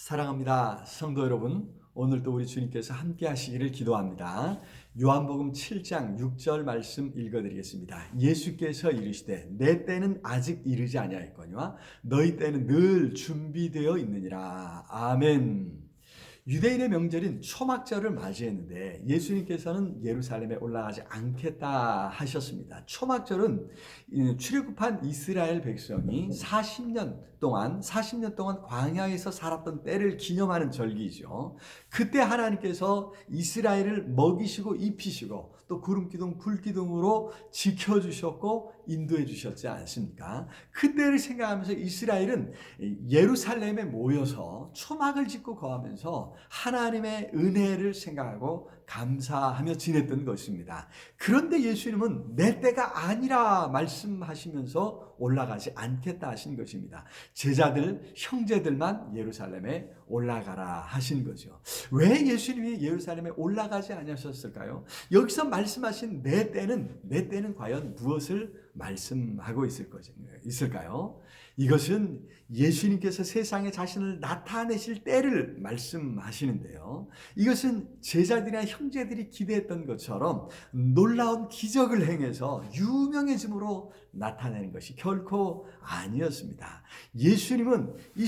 사랑합니다. 성도 여러분, 오늘도 우리 주님께서 함께 하시기를 기도합니다. 요한복음 7장 6절 말씀 읽어드리겠습니다. 예수께서 이르시되 내 때는 아직 이르지 아니하였거니와 너희 때는 늘 준비되어 있느니라. 아멘. 유대인의 명절인 초막절을 맞이했는데 예수님께서는 예루살렘에 올라가지 않겠다 하셨습니다. 초막절은 출애굽한 이스라엘 백성이 40년 동안 광야에서 살았던 때를 기념하는 절기죠. 그때 하나님께서 이스라엘을 먹이시고 입히시고 또 구름기둥 불기둥으로 지켜주셨고 인도해 주셨지 않습니까? 그때를 생각하면서 이스라엘은 예루살렘에 모여서 초막을 짓고 거하면서 하나님의 은혜를 생각하고 감사하며 지냈던 것입니다. 그런데 예수님은 내 때가 아니라 말씀하시면서 올라가지 않겠다 하신 것입니다. 제자들, 형제들만 예루살렘에 올라가라 하신 거죠. 왜 예수님이 예루살렘에 올라가지 않으셨을까요? 여기서 말씀하신 내 때는 과연 무엇을 말씀하고 있을까요? 이것은 예수님께서 세상에 자신을 나타내실 때를 말씀하시는데요. 이것은 제자들이나 형제들이 기대했던 것처럼 놀라운 기적을 행해서 유명해짐으로 나타내는 것이 결코 아니었습니다. 예수님께서 이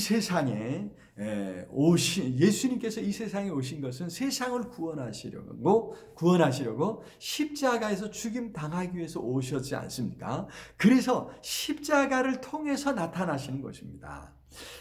세상에 오신 것은 세상을 구원하시려고 십자가에서 죽임 당하기 위해서 오셨지 않습니까? 그래서 십자가를 통해서 나타나시는 것입니다.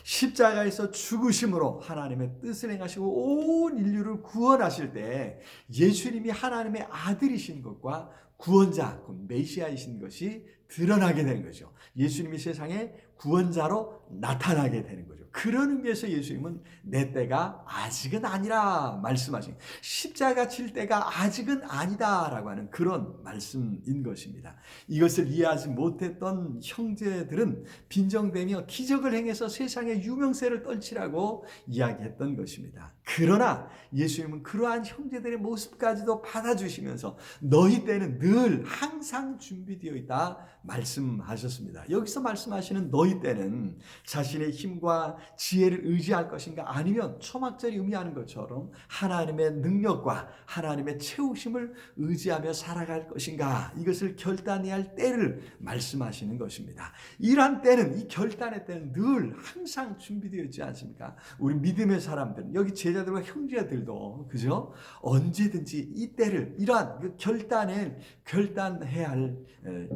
십자가에서 죽으심으로 하나님의 뜻을 행하시고 온 인류를 구원하실 때 예수님이 하나님의 아들이신 것과 구원자, 메시아이신 것이 드러나게 되는 거죠. 예수님이 세상에 구원자로 나타나게 되는 거죠. 그런 의미에서 예수님은 내 때가 아직은 아니라 말씀하신, 십자가 칠 때가 아직은 아니다라고 하는 그런 말씀인 것입니다. 이것을 이해하지 못했던 형제들은 빈정대며 기적을 행해서 세상의 유명세를 떨치라고 이야기했던 것입니다. 그러나 예수님은 그러한 형제들의 모습까지도 받아주시면서 너희 때는 늘 항상 준비되어 있다 말씀하셨습니다. 여기서 말씀하시는 너희 때는 자신의 힘과 지혜를 의지할 것인가, 아니면 초막절이 의미하는 것처럼 하나님의 능력과 하나님의 채우심을 의지하며 살아갈 것인가, 이것을 결단해야 할 때를 말씀하시는 것입니다. 이러한 때는, 이 결단의 때는 늘 항상 준비되어 있지 않습니까? 우리 믿음의 사람들은, 여기 제자들과 형제들도 그죠? 언제든지 이 때를, 이러한 결단해야 할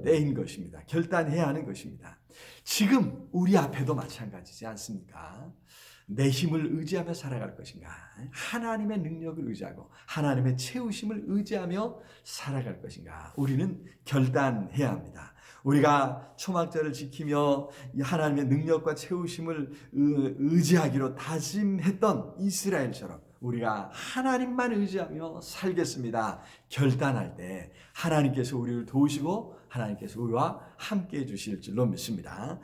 때인 것입니다. 결단해야 하는 것입니다. 지금 우리 앞에도 마찬가지지 않습니까? 내 힘을 의지하며 살아갈 것인가, 하나님의 능력을 의지하고 하나님의 채우심을 의지하며 살아갈 것인가, 우리는 결단해야 합니다. 우리가 초막절을 지키며 하나님의 능력과 채우심을 의지하기로 다짐했던 이스라엘처럼 우리가 하나님만 의지하며 살겠습니다 결단할 때 하나님께서 우리를 도우시고 하나님께서 우리와 함께 해주실 줄로 믿습니다.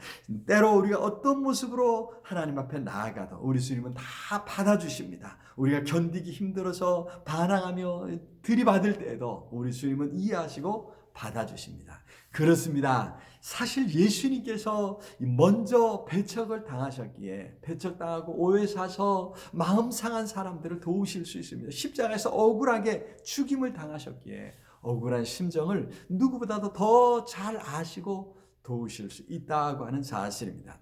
때로 우리가 어떤 모습으로 하나님 앞에 나아가도 우리 주님은 다 받아주십니다. 우리가 견디기 힘들어서 반항하며 들이받을 때에도 우리 주님은 이해하시고 받아주십니다. 그렇습니다. 사실 예수님께서 먼저 배척을 당하셨기에, 배척당하고 오해 사서 마음 상한 사람들을 도우실 수 있습니다. 십자가에서 억울하게 죽임을 당하셨기에 억울한 심정을 누구보다도 더 잘 아시고 도우실 수 있다고 하는 사실입니다.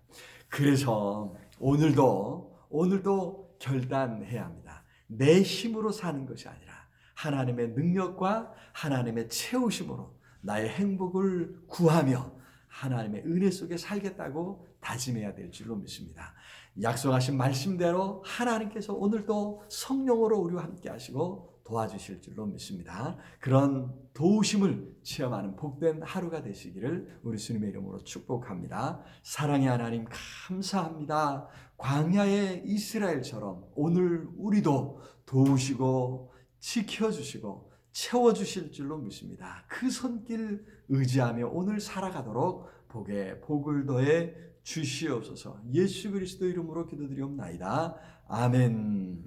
그래서 오늘도 결단해야 합니다. 내 힘으로 사는 것이 아니라 하나님의 능력과 하나님의 채우심으로 나의 행복을 구하며 하나님의 은혜 속에 살겠다고 다짐해야 될 줄로 믿습니다. 약속하신 말씀대로 하나님께서 오늘도 성령으로 우리와 함께 하시고 도와주실 줄로 믿습니다. 그런 도우심을 체험하는 복된 하루가 되시기를 우리 주님의 이름으로 축복합니다. 사랑의 하나님, 감사합니다. 광야의 이스라엘처럼 오늘 우리도 도우시고 지켜주시고 채워주실 줄로 믿습니다. 그 손길 의지하며 오늘 살아가도록 복을 더해 주시옵소서. 예수 그리스도 이름으로 기도드리옵나이다. 아멘.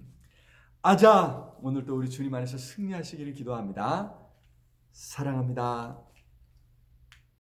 오늘도 우리 주님 안에서 승리하시기를 기도합니다. 사랑합니다.